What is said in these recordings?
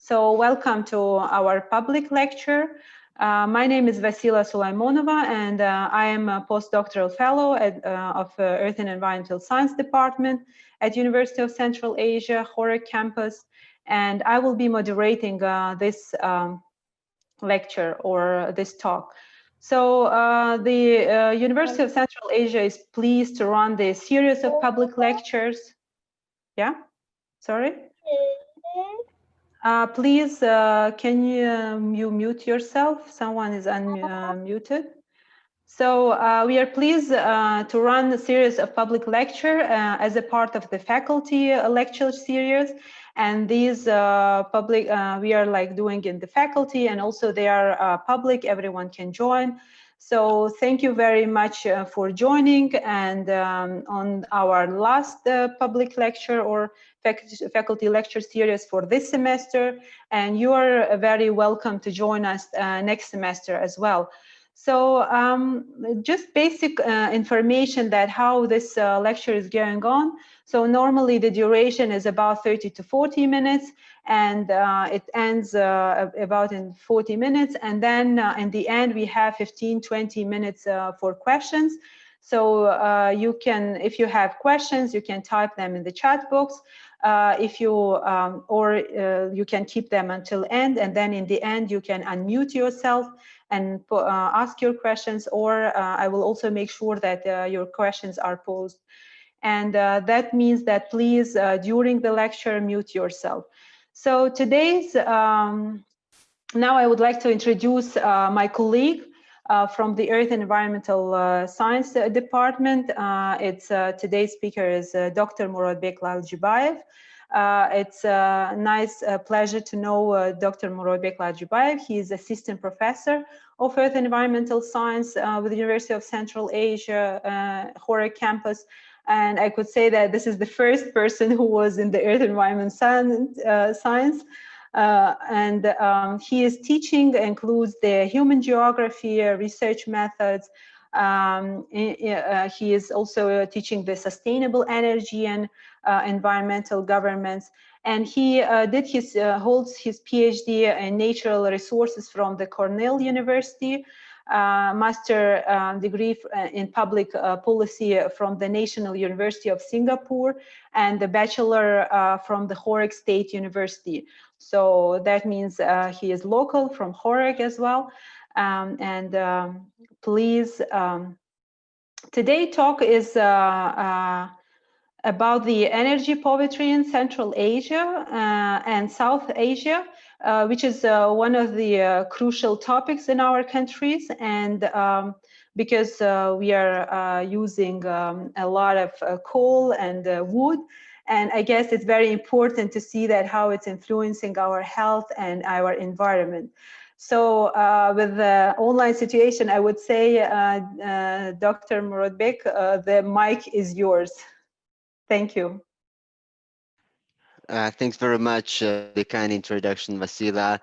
So welcome to our public lecture. My name is Vasila Sulaimonova, and I am a postdoctoral fellow of Earth and Environmental Science Department at University of Central Asia, Horek campus, and I will be moderating this lecture or this talk. So the University of Central Asia is pleased to run this series of public lectures. Yeah, sorry. Please, can you mute yourself? Someone is unmuted. So we are pleased to run a series of public lecture as a part of the faculty lecture series. And these public, we are like doing in the faculty, and also they are public, everyone can join. So thank you very much for joining. And on our last public lecture or faculty lecture series for this semester, and you are very welcome to join us next semester as well. So just basic information that how this lecture is going on. So normally the duration is about 30 to 40 minutes, and it ends about in 40 minutes. And then in the end, we have 15-20 minutes for questions. So you can, if you have questions, you can type them in the chat box. If you you can keep them until end, and then in the end you can unmute yourself and ask your questions, or I will also make sure that your questions are posed. And that means that please, during the lecture, mute yourself. So today's, now I would like to introduce my colleague from the Earth and Environmental Science Department. Today's speaker is Dr. Murodbek Laljubayev. It's a nice pleasure to know Dr. Murodbek Laljubayev. He is assistant professor of Earth and Environmental Science with the University of Central Asia, Horek campus. And I could say that this is the first person who was in the Earth and Environment Science. He is teaching includes the human geography, research methods. He is also teaching the sustainable energy and environmental governments. And he holds his PhD in natural resources from the Cornell University, master degree in public policy from the National University of Singapore, and the bachelor from the Horek State University. So that means he is local from Horek as well. Please, today's talk is about the energy poverty in Central Asia and South Asia, which is one of the crucial topics in our countries. And because we are using a lot of coal and wood, and I guess it's very important to see that how it's influencing our health and our environment. So with the online situation, I would say, Dr. Murodbek, the mic is yours. Thank you. Thanks very much, the kind introduction, Vasila.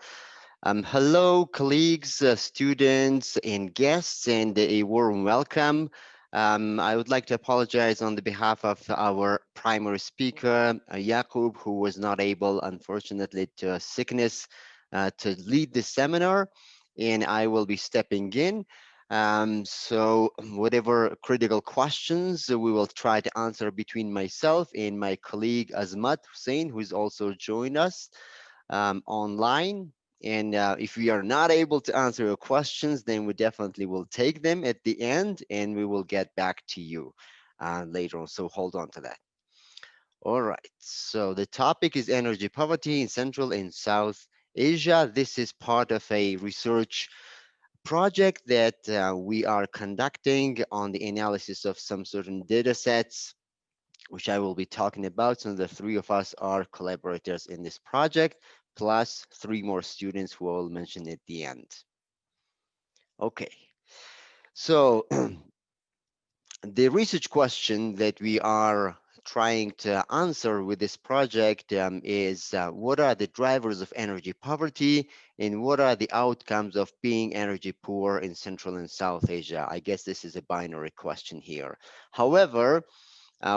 Hello, colleagues, students, and guests, and a warm welcome. I would like to apologize on the behalf of our primary speaker, Jakub, who was not able, unfortunately, to sickness, to lead the seminar, and I will be stepping in. So whatever critical questions we will try to answer between myself and my colleague Azmat Hussein, who is also joined us online. And if we are not able to answer your questions, then we definitely will take them at the end, and we will get back to you later on. So hold on to that. All right. So the topic is energy poverty in Central and South Asia. This is part of a research project that we are conducting on the analysis of some certain data sets, which I will be talking about. So the three of us are collaborators in this project, plus 3 more students who I will mention at the end. Okay, so the research question that we are trying to answer with this project is what are the drivers of energy poverty, and what are the outcomes of being energy poor in Central and South Asia? I guess this is a binary question here. However,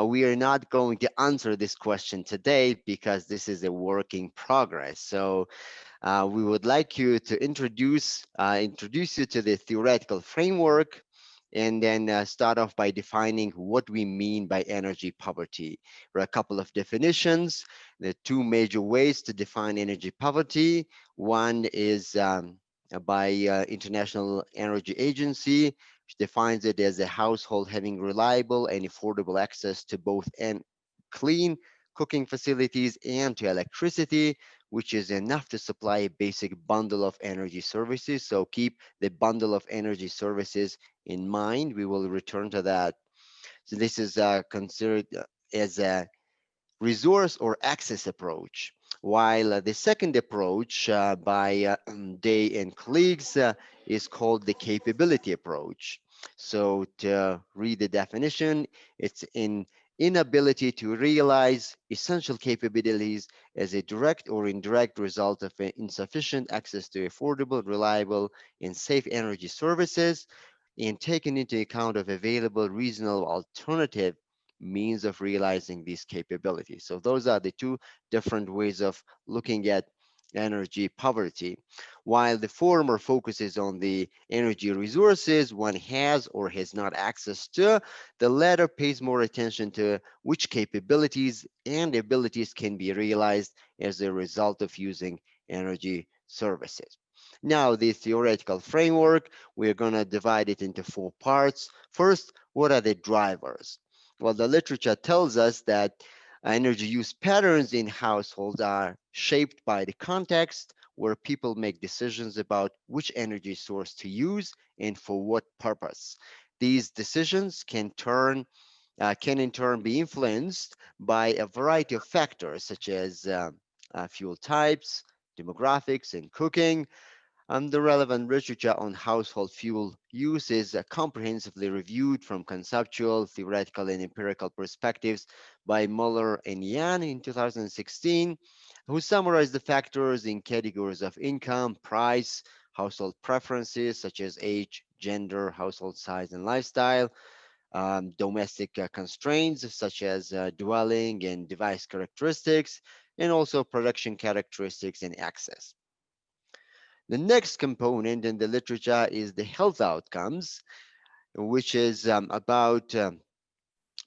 We are not going to answer this question today because this is a work in progress. So we would like you to introduce you to the theoretical framework, and then start off by defining what we mean by energy poverty. There are a couple of definitions. There are two major ways to define energy poverty. One is by International Energy Agency, which defines it as a household having reliable and affordable access to both clean cooking facilities and to electricity, which is enough to supply a basic bundle of energy services. So keep the bundle of energy services in mind. We will return to that. So this is considered as a resource or access approach, while the second approach by Day and colleagues is called the capability approach. So to read the definition, it's an inability to realize essential capabilities as a direct or indirect result of insufficient access to affordable, reliable, and safe energy services, and taken into account of available reasonable alternative means of realizing these capabilities. So those are the two different ways of looking at energy poverty. While the former focuses on the energy resources one has or has not access to, the latter pays more attention to which capabilities and abilities can be realized as a result of using energy services. Now, the theoretical framework, we're going to divide it into four parts. First, what are the drivers? Well, the literature tells us that energy use patterns in households are shaped by the context where people make decisions about which energy source to use and for what purpose. These decisions can in turn be influenced by a variety of factors such as fuel types, demographics, and cooking. The relevant literature on household fuel use is comprehensively reviewed from conceptual, theoretical, and empirical perspectives by Muller and Yan in 2016, who summarized the factors in categories of income, price, household preferences such as age, gender, household size, and lifestyle, domestic constraints such as dwelling and device characteristics, and also production characteristics and access. The next component in the literature is the health outcomes, which is about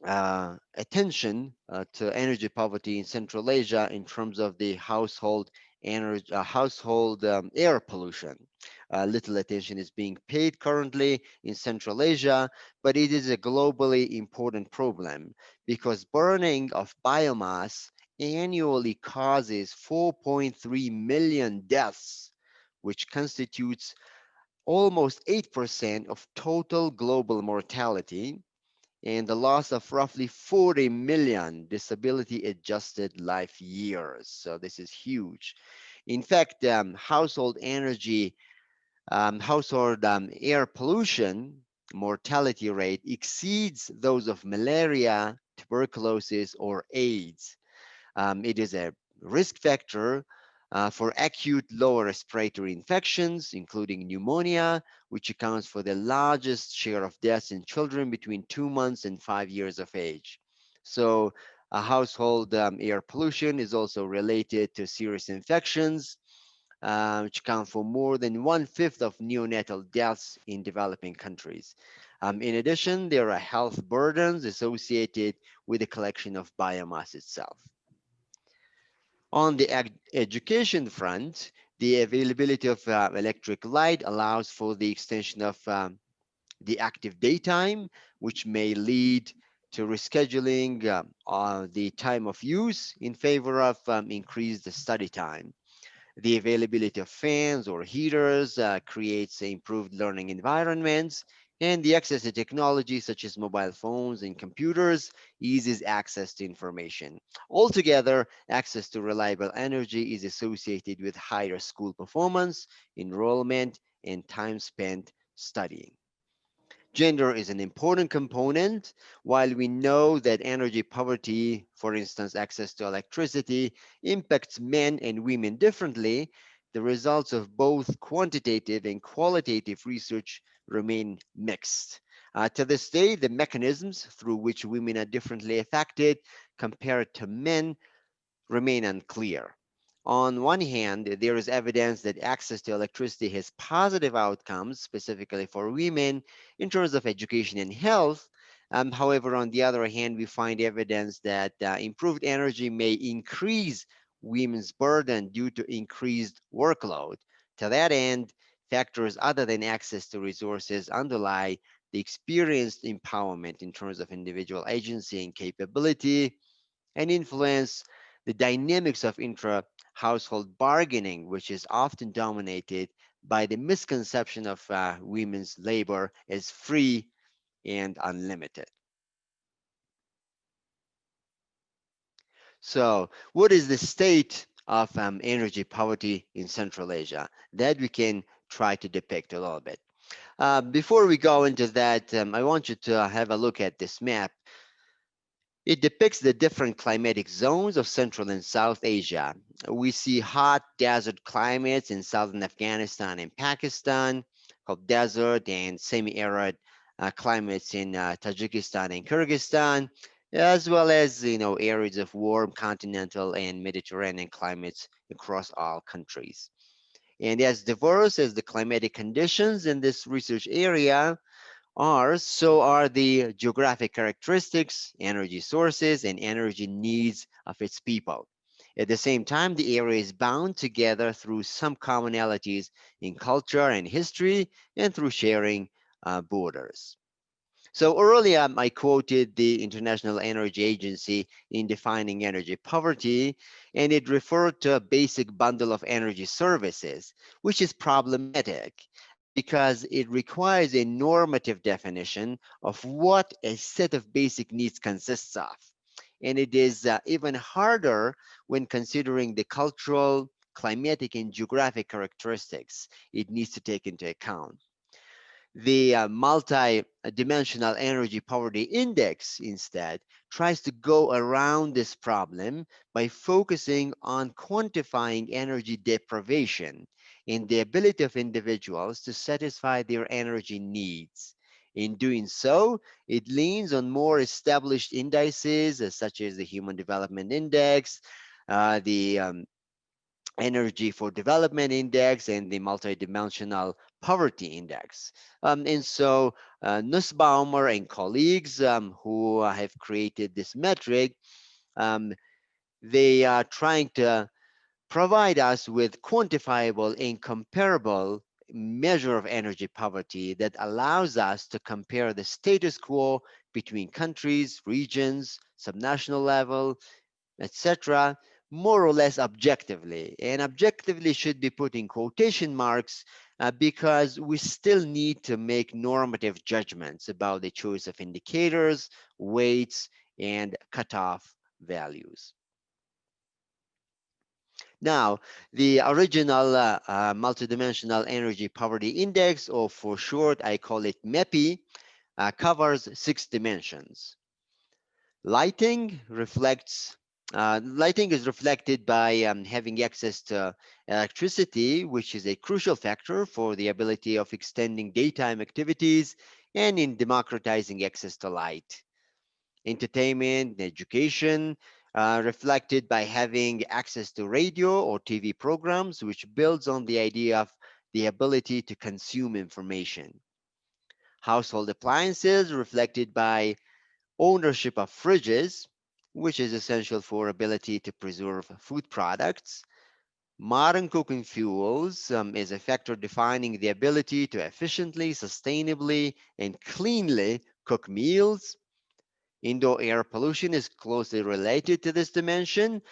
attention to energy poverty in Central Asia in terms of the household air pollution. Little attention is being paid currently in Central Asia, but it is a globally important problem because burning of biomass annually causes 4.3 million deaths, which constitutes almost 8% of total global mortality and the loss of roughly 40 million disability adjusted life years. So this is huge. In fact, household air pollution mortality rate exceeds those of malaria, tuberculosis, or AIDS. It is a risk factor for acute lower respiratory infections, including pneumonia, which accounts for the largest share of deaths in children between 2 months and 5 years of age. So, household air pollution is also related to serious infections, which account for more than 1/5 of neonatal deaths in developing countries. In addition, there are health burdens associated with the collection of biomass itself. On the education front, the availability of electric light allows for the extension of the active daytime, which may lead to rescheduling the time of use in favor of increased study time. The availability of fans or heaters creates improved learning environments, and the access to technology such as mobile phones and computers eases access to information. Altogether, access to reliable energy is associated with higher school performance, enrollment, and time spent studying. Gender is an important component. While we know that energy poverty, for instance, access to electricity, impacts men and women differently, the results of both quantitative and qualitative research remain mixed. To this day, the mechanisms through which women are differently affected compared to men remain unclear. On one hand, there is evidence that access to electricity has positive outcomes, specifically for women, in terms of education and health. However, on the other hand, we find evidence that improved energy may increase women's burden due to increased workload. To that end, factors other than access to resources underlie the experienced empowerment in terms of individual agency and capability, and influence the dynamics of intra household bargaining, which is often dominated by the misconception of women's labor as free and unlimited. So, what is the state of energy poverty in Central Asia? That we can try to depict a little bit. Before we go into that, I want you to have a look at this map. It depicts the different climatic zones of Central and South Asia. We see hot desert climates in southern Afghanistan and Pakistan, called desert and semi-arid climates in Tajikistan and Kyrgyzstan, as well as areas of warm continental and Mediterranean climates across all countries. And as diverse as the climatic conditions in this research area, so are the geographic characteristics, energy sources, and energy needs of its people. At the same time, the area is bound together through some commonalities in culture and history and through sharing borders. So earlier, I quoted the International Energy Agency in defining energy poverty, and it referred to a basic bundle of energy services, which is problematic because it requires a normative definition of what a set of basic needs consists of. And it is even harder when considering the cultural, climatic, and geographic characteristics it needs to take into account. The multi-dimensional energy poverty index instead tries to go around this problem by focusing on quantifying energy deprivation and the ability of individuals to satisfy their energy needs. In doing so, it leans on more established indices such as the Human Development Index, the Energy for Development Index, and the Multidimensional Poverty Index. And so Nussbaumer and colleagues who have created this metric, um, they are trying to provide us with quantifiable and comparable measure of energy poverty that allows us to compare the status quo between countries, regions, subnational level, etc., more or less objectively. And objectively should be put in quotation marks because we still need to make normative judgments about the choice of indicators, weights, and cutoff values. Now, the original multidimensional energy poverty index, or for short, I call it MEPI, covers 6 dimensions. Lighting is reflected by having access to electricity, which is a crucial factor for the ability of extending daytime activities and in democratizing access to light. Entertainment and education, reflected by having access to radio or TV programs, which builds on the idea of the ability to consume information. Household appliances, reflected by ownership of fridges, which is essential for ability to preserve food products. Modern cooking fuels is a factor defining the ability to efficiently, sustainably, and cleanly cook meals. Indoor air pollution is closely related to this dimension,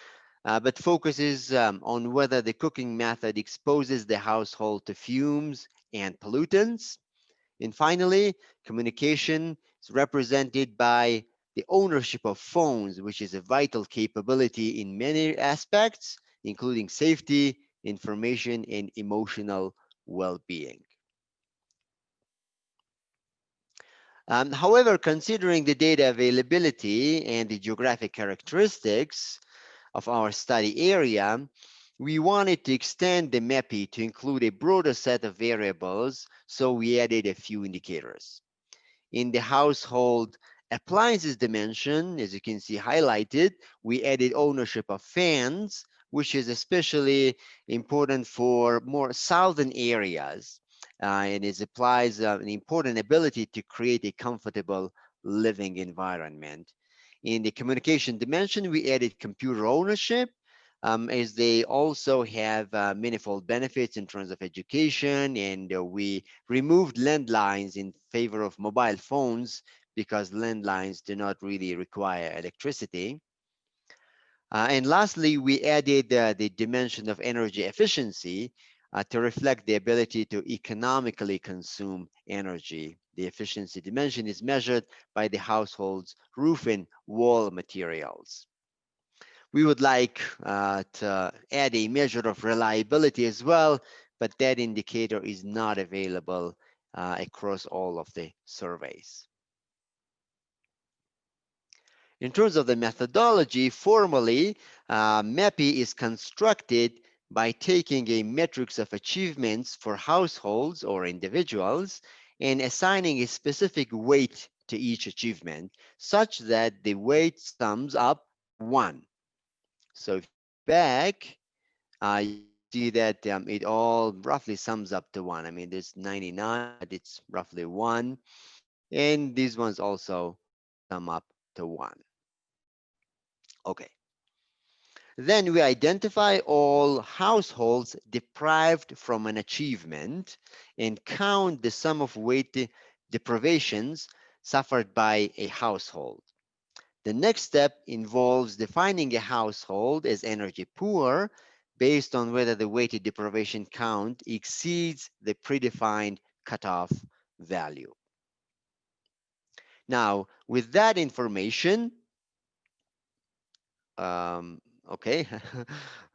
but focuses on whether the cooking method exposes the household to fumes and pollutants. And finally, communication is represented by the ownership of phones, which is a vital capability in many aspects, including safety, information, and emotional well-being. However, considering the data availability and the geographic characteristics of our study area, we wanted to extend the MEPI to include a broader set of variables, so we added a few indicators. In the household appliances dimension, as you can see highlighted, we added ownership of fans, which is especially important for more southern areas. And it applies an important ability to create a comfortable living environment. In the communication dimension, we added computer ownership, as they also have manifold benefits in terms of education, and we removed landlines in favor of mobile phones because landlines do not really require electricity. And lastly, we added the dimension of energy efficiency to reflect the ability to economically consume energy. The efficiency dimension is measured by the household's roof and wall materials. We would like to add a measure of reliability as well, but that indicator is not available across all of the surveys. In terms of the methodology, formally, MEPI is constructed by taking a matrix of achievements for households or individuals and assigning a specific weight to each achievement such that the weight sums up to 1. So if you go back, you can see that it all roughly sums up to 1. I mean, there's 99, but it's roughly 1. And these ones also sum up to 1. Okay. Then we identify all households deprived from an achievement and count the sum of weight deprivations suffered by a household. The next step involves defining a household as energy poor based on whether the weighted deprivation count exceeds the predefined cutoff value. Now, with that information, okay,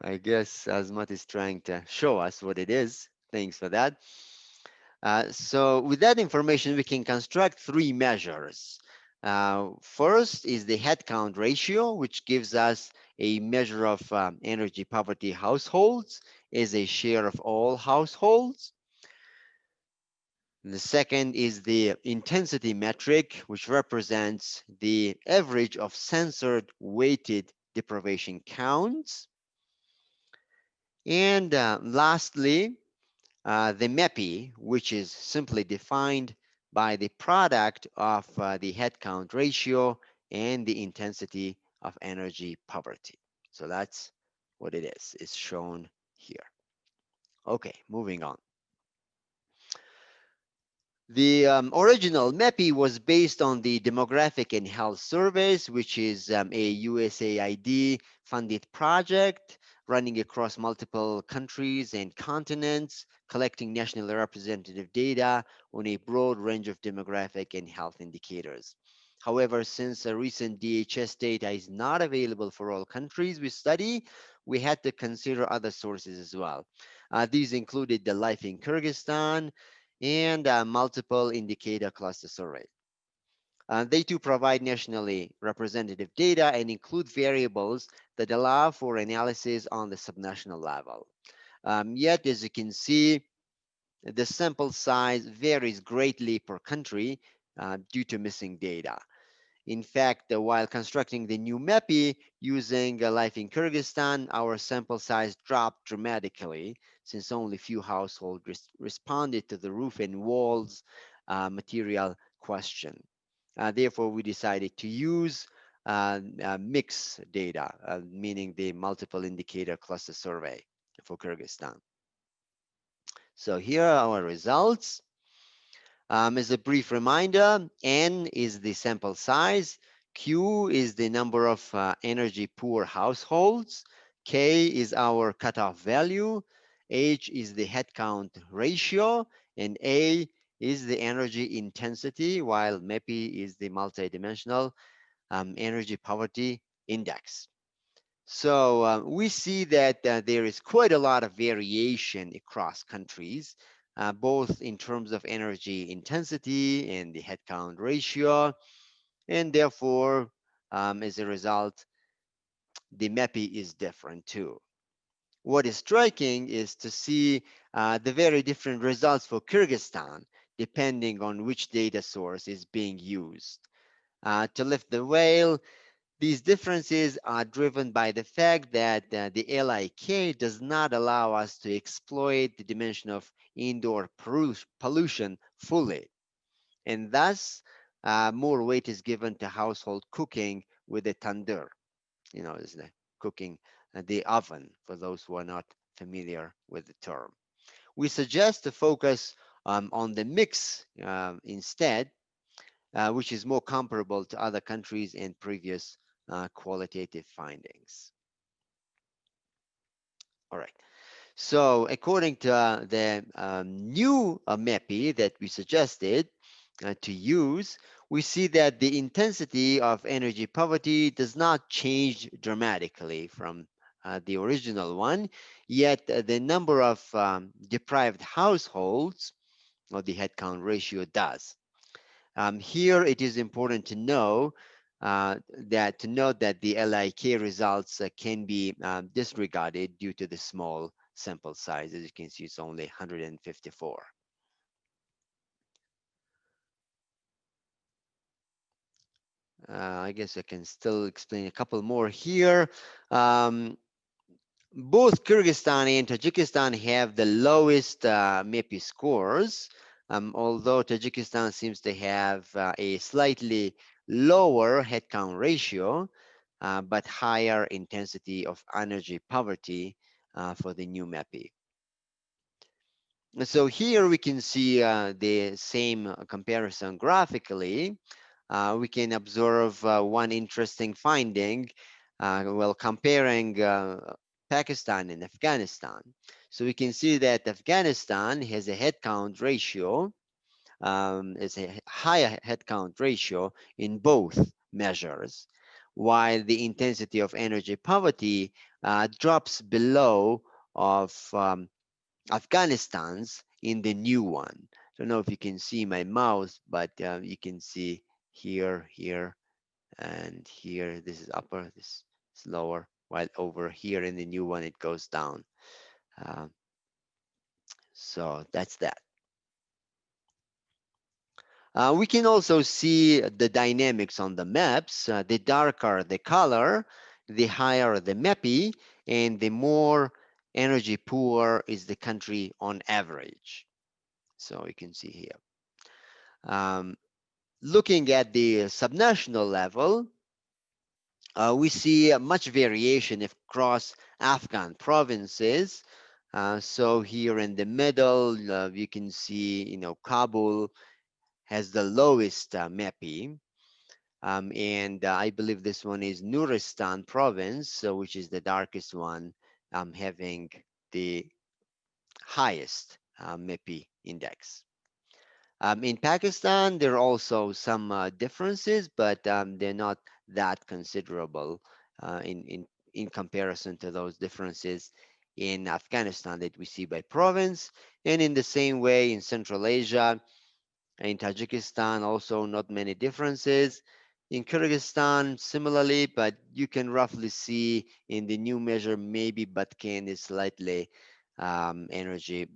I guess Azmat is trying to show us what it is. Thanks for that. So with that information, we can construct 3 measures. First is the headcount ratio, which gives us a measure of energy poverty households as a share of all households. The second is the intensity metric, which represents the average of censored weighted deprivation counts. And lastly, the MEPI, which is simply defined by the product of the headcount ratio and the intensity of energy poverty. So that's what it is. It's shown here. Okay, moving on. The original MEPI was based on the Demographic and Health Service, which is a USAID funded project running across multiple countries and continents, collecting nationally representative data on a broad range of demographic and health indicators. However, since a recent DHS data is not available for all countries we study, we had to consider other sources as well. These included the Life in Kyrgyzstan, and multiple indicator cluster survey. They too provide nationally representative data and include variables that allow for analysis on the subnational level. Yet, as you can see, the sample size varies greatly per country due to missing data. In fact, while constructing the new MEPI using Life in Kyrgyzstan, our sample size dropped dramatically since only few households responded to the roof and walls material question. Therefore, we decided to use mixed data, meaning the multiple indicator cluster survey for Kyrgyzstan. So here are our results. As a brief reminder, N is the sample size, Q is the number of energy poor households, K is our cutoff value, H is the headcount ratio, and A is the energy intensity, while MEPI is the multidimensional energy poverty index. So we see that there is quite a lot of variation across countries, both in terms of energy intensity and the headcount ratio. And therefore, as a result, the MEPI is different too. What is striking is to see the very different results for Kyrgyzstan. depending on which data source is being used. To lift the veil, these differences are driven by the fact that the LIK does not allow us to exploit the dimension of indoor pollution fully, and thus more weight is given to household cooking with a tandoor. Is the cooking, the oven, for those who are not familiar with the term. We suggest to focus on the mix instead, which is more comparable to other countries and previous qualitative findings. All right. So according to the new MEPI that we suggested to use, we see that the intensity of energy poverty does not change dramatically from the original one, yet the number of deprived households, or the headcount ratio, does. Here it is important to know to note that the LIK results can be disregarded due to the small sample size. As you can see, it's only 154. I guess I can still explain a couple more here. Both Kyrgyzstan and Tajikistan have the lowest MEPI scores, although Tajikistan seems to have a slightly lower headcount ratio, but higher intensity of energy poverty for the new MEPI. So here we can see the same comparison graphically. We can observe one interesting finding while comparing Pakistan and Afghanistan. So we can see that Afghanistan has a headcount ratio, is a higher headcount ratio in both measures, while the intensity of energy poverty drops below of Afghanistan's in the new one. I don't know if you can see my mouse, but you can see here, here, and here. This is upper, this is lower, while over here in the new one, it goes down. So that's that. We can also see the dynamics on the maps. The darker the color, the higher the MEPI, and the more energy poor is the country on average. So you can see here. Looking at the subnational level, we see much variation across Afghan provinces. So here in the middle, you can see, Kabul has the lowest MEPI. And I believe this one is Nuristan province, which is the darkest one, having the highest MEPI index. In Pakistan, there are also some differences, but they're not that considerable in comparison to those differences in Afghanistan that we see by province. And in the same way in Central Asia, in Tajikistan, also not many differences. In Kyrgyzstan, similarly, but you can roughly see in the new measure, maybe Batken is slightly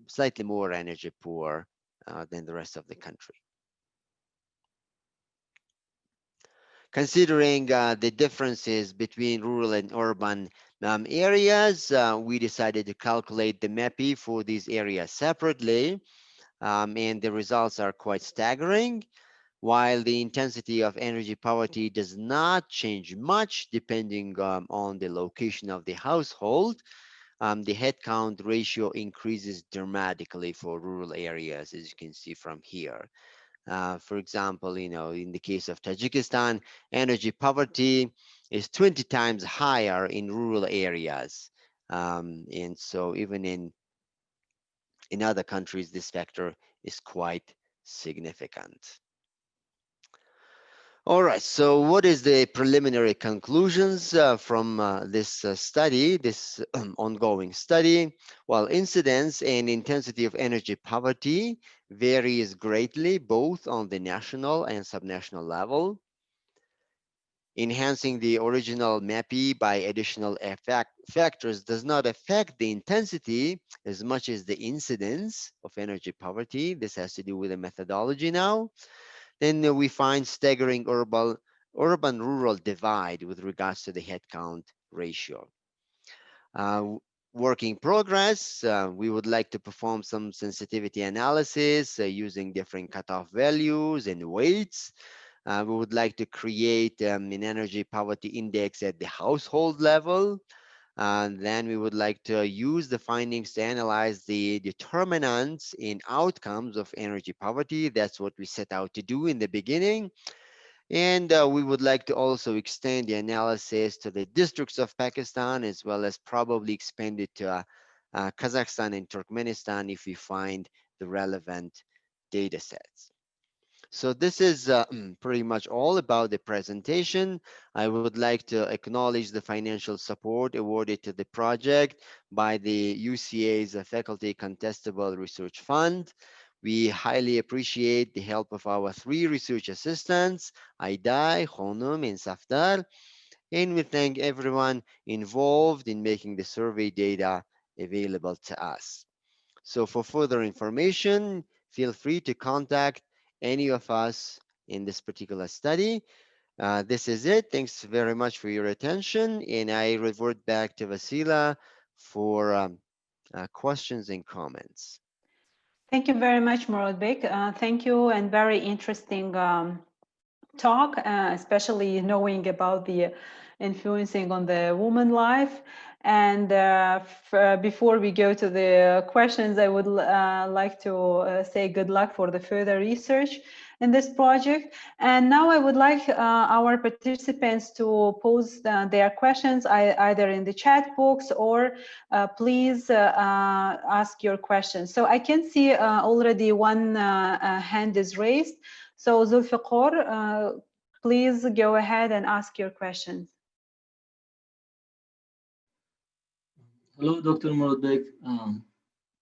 slightly more energy poor than the rest of the country. Considering the differences between rural and urban areas, we decided to calculate the MEPI for these areas separately, and the results are quite staggering. While the intensity of energy poverty does not change much depending on the location of the household, the headcount ratio increases dramatically for rural areas, as you can see from here. For example, in the case of Tajikistan, energy poverty is 20 times higher in rural areas. And so even in other countries, this factor is quite significant. All right, so what is the preliminary conclusions from this study, this ongoing study? Well, incidence and intensity of energy poverty varies greatly, both on the national and subnational level. Enhancing the original MEPI by additional factors does not affect the intensity as much as the incidence of energy poverty. This has to do with the methodology now. Then we find staggering urban-rural divide with regards to the headcount ratio. Uh, Work in progress, we would like to perform some sensitivity analysis using different cutoff values and weights. We would like to create an energy poverty index at the household level. And then we would like to use the findings to analyze the determinants in outcomes of energy poverty. That's what we set out to do in the beginning. And we would like to also extend the analysis to the districts of Pakistan, as well as probably expand it to Kazakhstan and Turkmenistan if we find the relevant data sets. So this is pretty much all about the presentation. I would like to acknowledge the financial support awarded to the project by the UCA's Faculty Contestable Research Fund. We highly appreciate the help of our 3 research assistants, Aidai, Honum, and Safdar, and we thank everyone involved in making the survey data available to us. So for further information, feel free to contact any of us in this particular study. This is it. Thanks very much for your attention. And I revert back to Vasila for questions and comments. Thank you very much, Murodbek. Thank you, and very interesting talk, especially knowing about the influencing on the woman life. And before we go to the questions, I would like to say good luck for the further research in this project. And now I would like our participants to pose their questions either in the chat box or please ask your questions. So I can see already one hand is raised. So Zulfiqar, please go ahead and ask your questions. Hello, Dr. Morodek.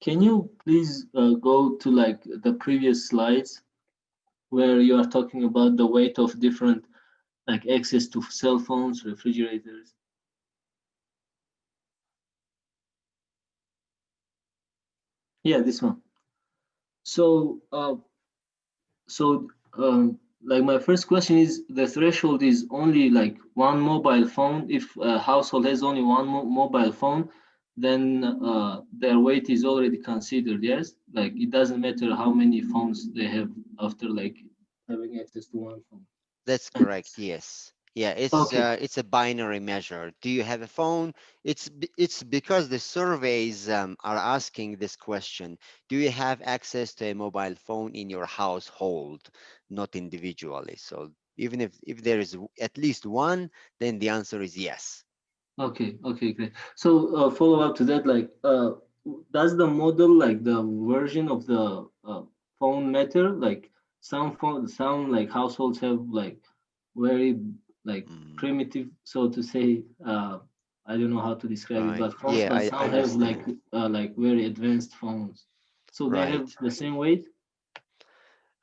Can you please go to like the previous slides where you are talking about the weight of different like access to cell phones, refrigerators? Yeah, this one. So, like my first question is, the threshold is only like one mobile phone. If a household has only one mobile phone, then their weight is already considered, yes? Like it doesn't matter how many phones they have after like having access to one phone. That's correct. Yes. Yeah, Okay. it's a binary measure. Do you have a phone? It's because the surveys are asking this question. Do you have access to a mobile phone in your household, not individually? So even if there is at least one, then the answer is yes. Okay, okay, great. So follow up to that, like, does the model, like the version of the phone matter? Like some like households have like very like Mm, primitive, so to say. I don't know how to describe it, right. but phones, Yeah, but I some have understand. like very advanced phones. So they have Right. the same weight.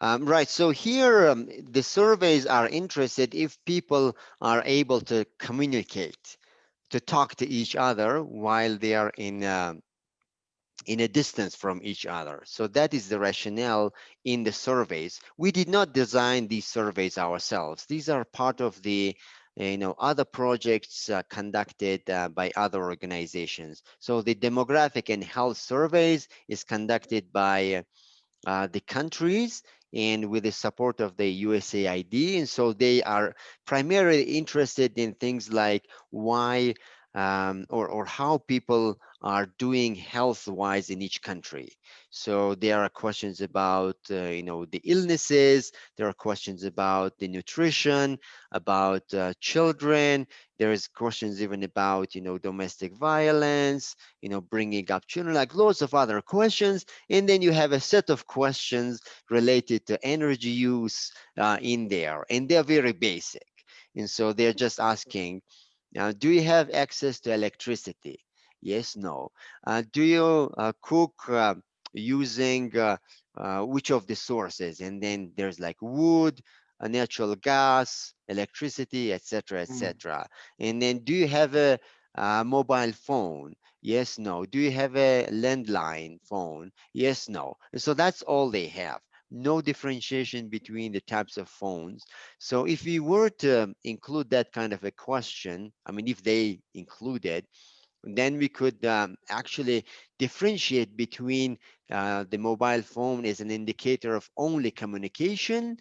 Right. So here, the surveys are interested if people are able to communicate, to talk to each other while they are in a distance from each other. So that is the rationale in the surveys. We did not design these surveys ourselves. These are part of the other projects conducted by other organizations. So the demographic and health surveys is conducted by the countries and with the support of the USAID. And so they are primarily interested in things like why or how people are doing health-wise in each country. So there are questions about, the illnesses. There are questions about the nutrition, about children. There is questions even about, domestic violence, bringing up children, like lots of other questions. And then you have a set of questions related to energy use in there, and they're very basic. And so they're just asking, do you have access to electricity? Yes, no. Do you cook using which of the sources? And then there's like wood, natural gas, electricity, etc., etc. And then, do you have a mobile phone? Yes, no. Do you have a landline phone? Yes, no. And so that's all they have. No differentiation between the types of phones. So if we were to include that kind of a question, I mean, if they included, then we could actually differentiate between the mobile phone as an indicator of only communication,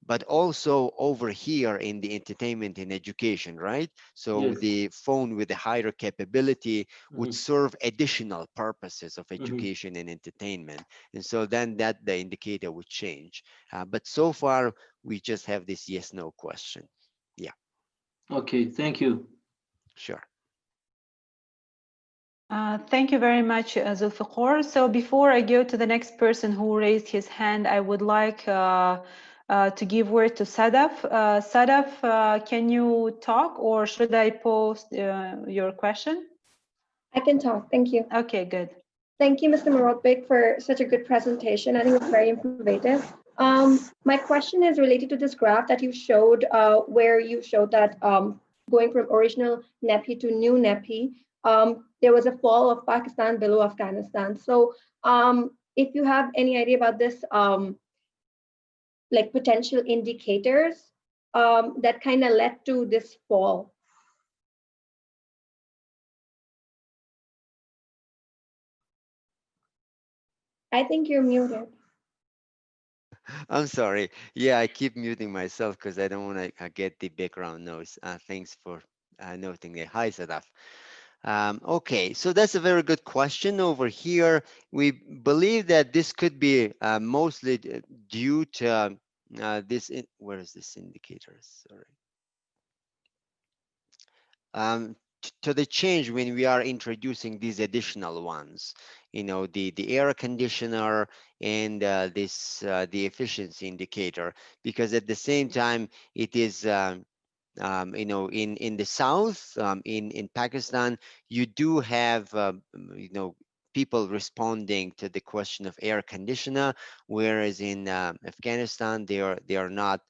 but also over here in the entertainment and education, right? So Yes. the phone with the higher capability would serve additional purposes of education and entertainment. And so then that the indicator would change. But so far, we just have this yes, no question. Yeah. Okay, thank you. Sure. Thank you very much, Zulfiqar. So before I go to the next person who raised his hand, I would like to give word to Sadaf. Sadaf, can you talk, or should I post your question? I can talk, thank you. Okay, good. Thank you, Mr. Murodbek, for such a good presentation. I think it's very informative. My question is related to this graph that you showed, where you showed that going from original MEPI to new MEPI, there was a fall of Pakistan below Afghanistan. So if you have any idea about this, like potential indicators that kind of led to this fall. I think you're muted. I'm sorry. Yeah, I keep muting myself because I don't want to get the background noise. Thanks for noting that. Hi, Sadaf. Okay, so that's a very good question over here. We believe that this could be mostly due to where is this indicator? Sorry. To the change when we are introducing these additional ones, you know, the air conditioner and the efficiency indicator, because at the same time it is you know, in the south, in Pakistan, you do have you know, people responding to the question of air conditioner, whereas in Afghanistan they are not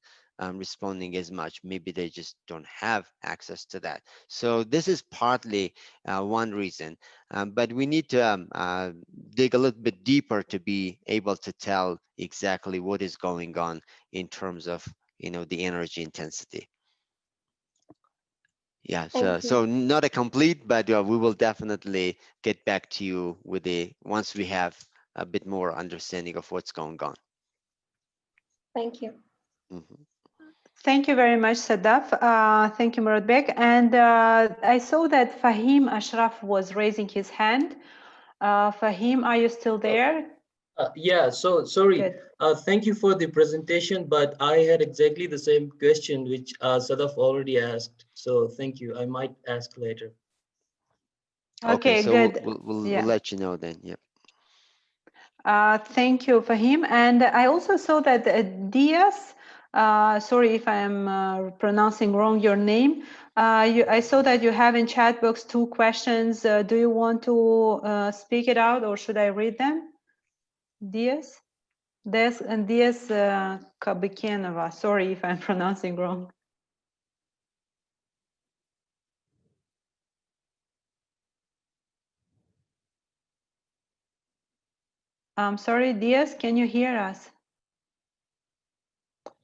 responding as much. Maybe they just don't have access to that. So this is partly one reason, but we need to dig a little bit deeper to be able to tell exactly what is going on in terms of, you know, the energy intensity. Yeah, so not a complete, but we will definitely get back to you with once we have a bit more understanding of what's going on. Thank you. Mm-hmm. Thank you very much, Sadaf. Thank you, Murodbek. And I saw that Fahim Ashraf was raising his hand. Fahim, are you still there? Yeah, so sorry. Thank you for the presentation, but I had exactly the same question which Sadaf already asked. So thank you. I might ask later. Okay, so good. We'll Yeah. let you know then. Yep. Thank you, Fahim. And I also saw that Diaz, sorry if I'm pronouncing wrong your name. I saw that you have in chat box 2 questions. Do you want to speak it out, or should I read them? Diaz? Diaz and Diaz Kabikenova. Sorry if I'm pronouncing wrong. I'm sorry, Diaz, can you hear us?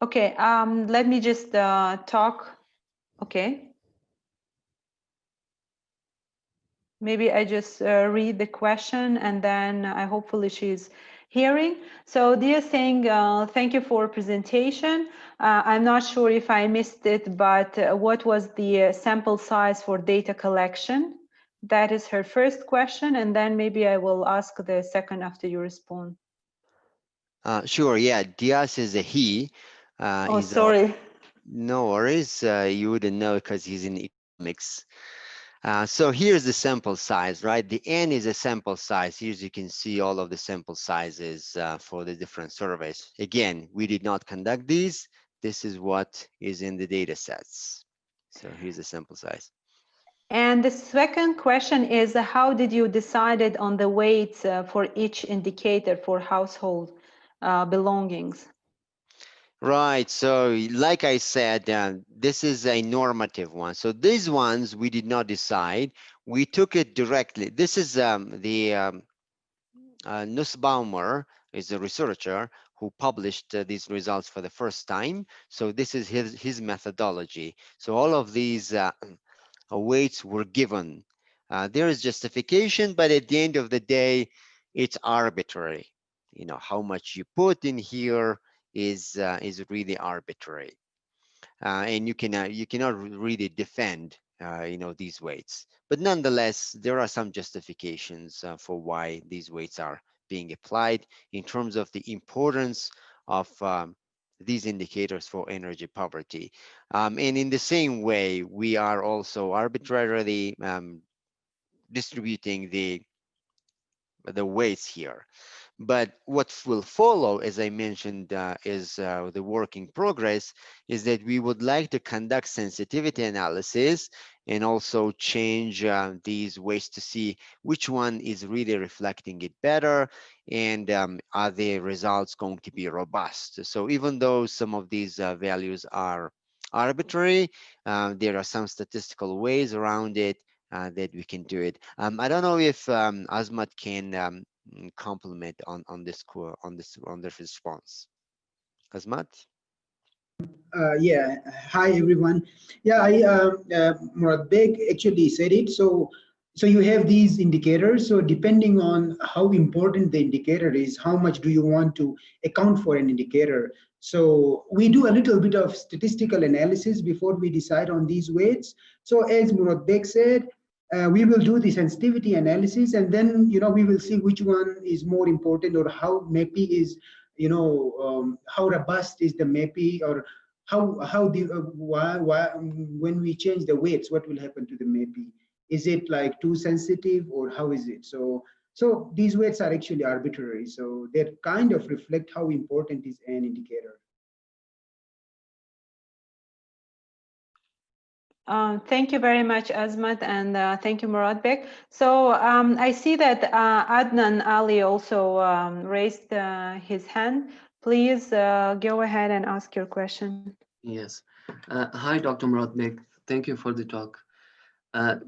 Okay, let me just talk. Okay. Maybe I just read the question, and then hopefully she's hearing. So Dia saying, thank you for presentation. I'm not sure if I missed it, but what was the sample size for data collection? That is her first question, and then maybe I will ask the second after you respond. Sure, yeah, Diaz is a he. Oh, sorry. No worries, you wouldn't know because he's in economics. So here's the sample size, right? The N is a sample size. Here you can see all of the sample sizes for the different surveys. Again, we did not conduct these. This is what is in the data sets. So here's the sample size. And the second question is, how did you decide on the weights for each indicator for household belongings? Right. So, like I said, this is a normative one. So these ones we did not decide. We took it directly. This is the Nussbaumer is a researcher who published these results for the first time. So this is his methodology. So all of these weights were given. There is justification, but at the end of the day, it's arbitrary. You know, how much you put in here is really arbitrary, and you cannot really defend these weights. But nonetheless, there are some justifications for why these weights are being applied in terms of the importance of these indicators for energy poverty. And in the same way, we are also arbitrarily distributing the weights here. But what will follow, as I mentioned, is the work in progress, is that we would like to conduct sensitivity analysis and also change these weights to see which one is really reflecting it better, and are the results going to be robust. So even though some of these values are arbitrary, there are some statistical ways around it that we can do it. I don't know if Azmat can compliment on this on this response. Azmat? Yeah, hi everyone. Yeah, Murad Beg actually said it. So you have these indicators. So depending on how important the indicator is, how much do you want to account for an indicator? So we do a little bit of statistical analysis before we decide on these weights. So as Murad Beg said, we will do the sensitivity analysis, and then we will see which one is more important, or how MEPI is, how robust is the MEPI, or how the why when we change the weights, what will happen to the MEPI? Is it like too sensitive, or how is it? So these weights are actually arbitrary. So they kind of reflect how important is an indicator. Thank you very much, Azmat, and thank you, Muradbek. So I see that Adnan Ali also raised his hand. Please go ahead and ask your question. Yes. Hi, Dr. Muradbek. Thank you for the talk.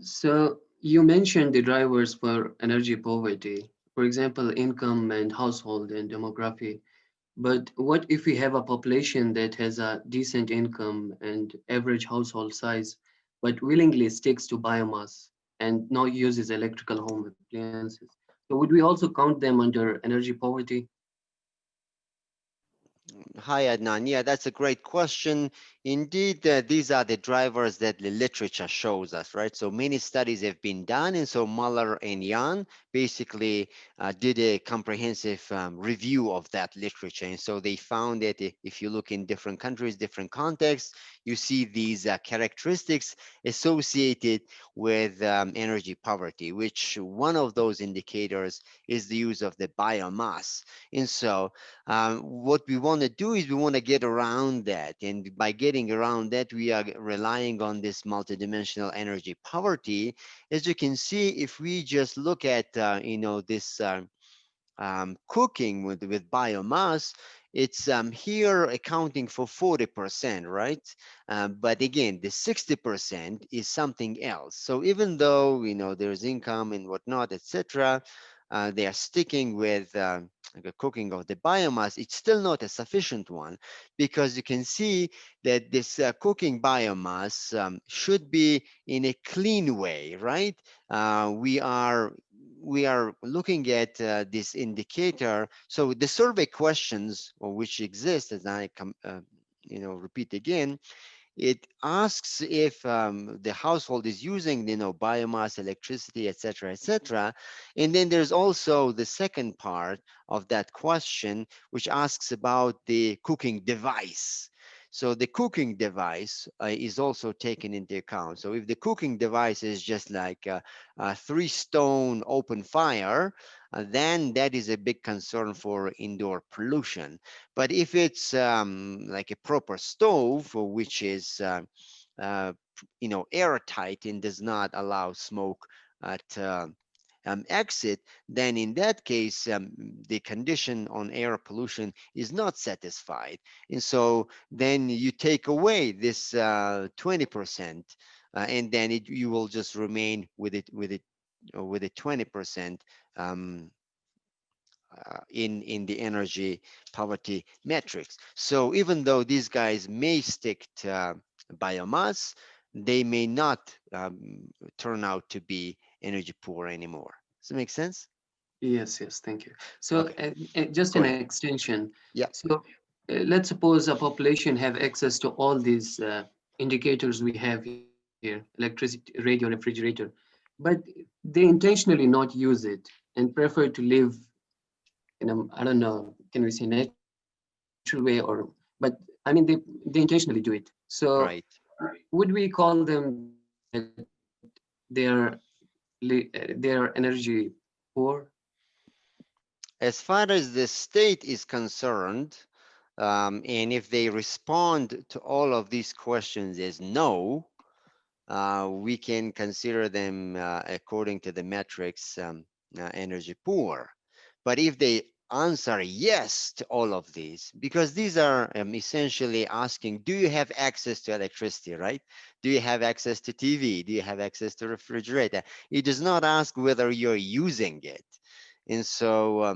So you mentioned the drivers for energy poverty, for example, income and household and demography. But what if we have a population that has a decent income and average household size, but willingly sticks to biomass and now uses electrical home appliances? So would we also count them under energy poverty? Hi, Adnan. Yeah, that's a great question. Indeed, these are the drivers that the literature shows us, right? So many studies have been done, and so Muller and Jan basically did a comprehensive review of that literature. And so they found that if you look in different countries, different contexts, you see these characteristics associated with energy poverty, which one of those indicators is the use of the biomass. And so what we want to do is we want to get around that, and by getting around that, we are relying on this multidimensional energy poverty. As you can see, if we just look at this cooking with biomass, it's here accounting for 40%, right? But again, the 60% is something else. So even though there's income and whatnot, etc., they are sticking with the cooking of the biomass. It's still not a sufficient one, because you can see that this cooking biomass should be in a clean way, right? We are looking at this indicator. So the survey questions, which exist, as I repeat again, it asks if the household is using, biomass, electricity, etc., and then there's also the second part of that question, which asks about the cooking device. So the cooking device is also taken into account. So if the cooking device is just like a 3-stone open fire, then that is a big concern for indoor pollution. But if it's like a proper stove, which is airtight and does not allow smoke exit, then in that case, the condition on air pollution is not satisfied. And so then you take away this 20%, and then you will just remain with it with a 20% in the energy poverty metrics. So even though these guys may stick to biomass, they may not turn out to be energy poor anymore. Does it make sense? Yes, yes, thank you. So Okay. just Go an ahead. extension. Yeah. So let's suppose a population have access to all these indicators we have here, electricity, radio, refrigerator, but they intentionally not use it and prefer to live in a, I don't know, can we say natural way, or, but I mean, they intentionally do it. So Right. would we call them that they are energy poor? As far as the state is concerned, and if they respond to all of these questions as no, we can consider them, according to the metrics, energy poor. But if they answer yes to all of these, because these are essentially asking, do you have access to electricity, right? Do you have access to TV? Do you have access to refrigerator? It does not ask whether you're using it. And so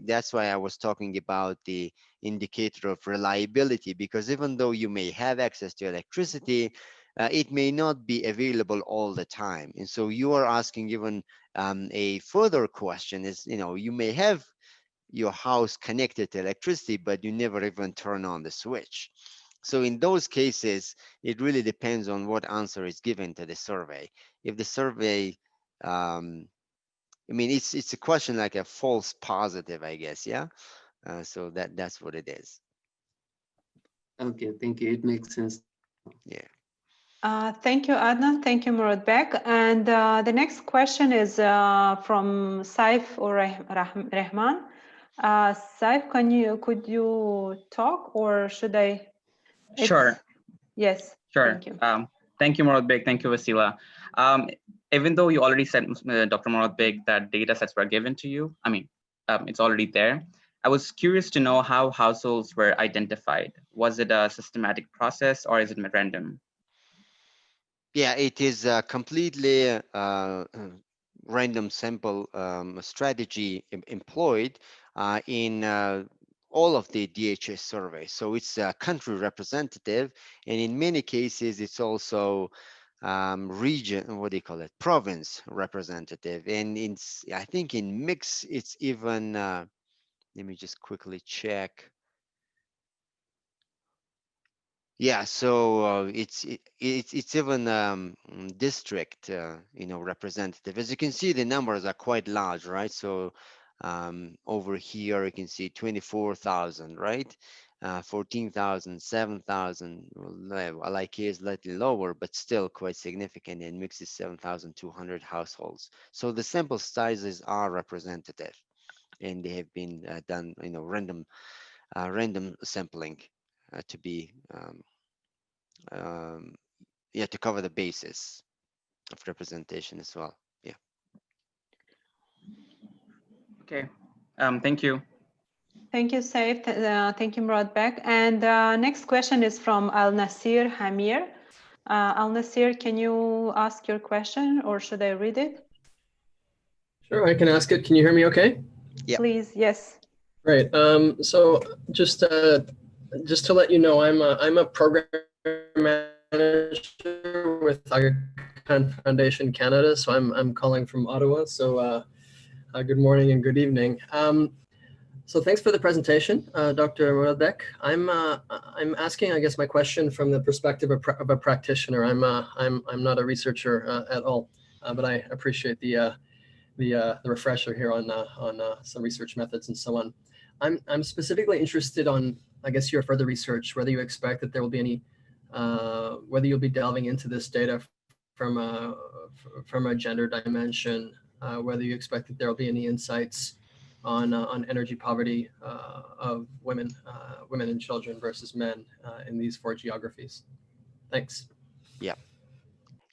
that's why I was talking about the indicator of reliability, because even though you may have access to electricity, it may not be available all the time. And so you are asking even a further question is, you may have your house connected to electricity, but you never even turn on the switch. So in those cases, it really depends on what answer is given to the survey. If the survey, I mean, it's a question like a false positive, I guess, yeah? So that's what it is. Okay, thank you. It makes sense. Yeah. Thank you, Adnan. Thank you, Murad Bek. And the next question is from Saif or Rahman. Saif, could you talk, or should I? Sure. Yes. Sure. Thank you. Thank you, Murad Bek. Thank you, Wasila. Even though you already said, Dr. Murad Bek, that data sets were given to you, I mean, it's already there. I was curious to know how households were identified. Was it a systematic process, or is it random? Yeah, it is a completely random sample strategy employed in all of the DHS surveys. So it's a country representative, and in many cases, it's also region, what do you call it, province representative. And I think in mix, it's even, let me just quickly check. Yeah, so it's even district, representative. As you can see, the numbers are quite large, right? So over here, you can see 24,000, right? 14,000, 7,000. Well, like here is slightly lower, but still quite significant. And mix is 7,200 households. So the sample sizes are representative, and they have been done, random sampling to be. To cover the basis of representation as well. Yeah. Okay. Thank you. Thank you, Saif. Thank you, Murad Bek. And next question is from Al Nasir Hamir. Al Nasir, can you ask your question, or should I read it? Sure, I can ask it. Can you hear me okay? Yeah. Please, yes. Great. So just to let you know, I'm a program manager with Tajikistan Foundation Canada. So I'm calling from Ottawa. So good morning and good evening. So thanks for the presentation, Dr. Murad Bek. I'm asking, I guess, my question from the perspective of a practitioner. I'm not a researcher at all, but I appreciate the refresher here on some research methods and so on. I'm specifically interested on, I guess, your further research, whether you expect that there will be any, whether you'll be delving into this data from a gender dimension, whether you expect that there will be any insights on energy poverty of women and children versus men in these 4 geographies. Thanks. Yeah.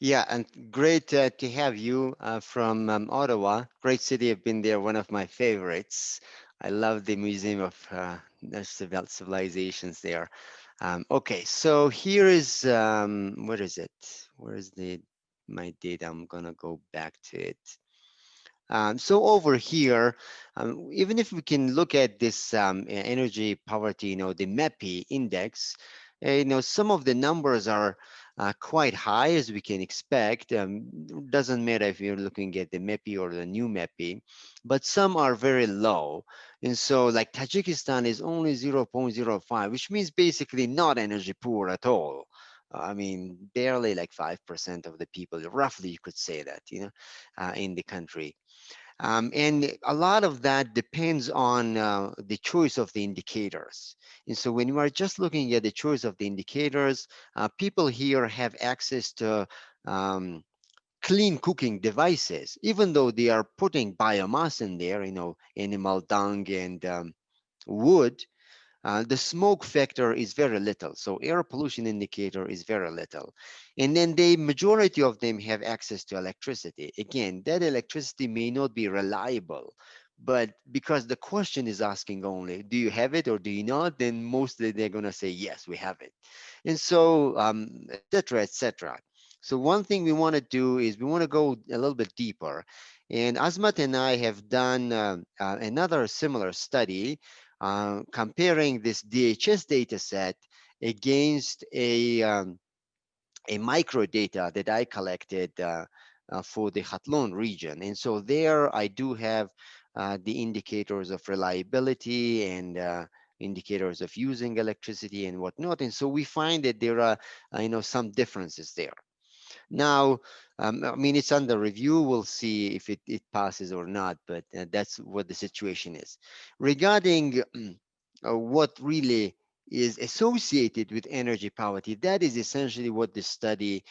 Yeah, and great to have you from Ottawa. Great city. I've been there, one of my favorites. I love the Museum of Civilizations there. Okay, so here is, where is it? Where is my data? I'm gonna go back to it. So over here, even if we can look at this energy poverty, the MEPI index, some of the numbers are quite high as we can expect. Doesn't matter if you're looking at the MEPI or the new MEPI, but some are very low. And so like Tajikistan is only 0.05, which means basically not energy poor at all. I mean, barely like 5% of the people, roughly you could say that, in the country. And a lot of that depends on the choice of the indicators. And so when you are just looking at the choice of the indicators, people here have access to clean cooking devices, even though they are putting biomass in there, animal dung and wood. The smoke factor is very little. So air pollution indicator is very little. And then the majority of them have access to electricity. Again, that electricity may not be reliable, but because the question is asking only, do you have it or do you not? Then mostly they're gonna say, yes, we have it. And so, et cetera, et cetera. So one thing we wanna do is we wanna go a little bit deeper. And Azmat and I have done another similar study comparing this DHS data set against a micro data that I collected for the Hatlon region. And so there I do have the indicators of reliability and indicators of using electricity and whatnot. And so we find that there are, some differences there. Now, I mean, it's under review. We'll see if it passes or not, but that's what the situation is. Regarding what really is associated with energy poverty, that is essentially what the study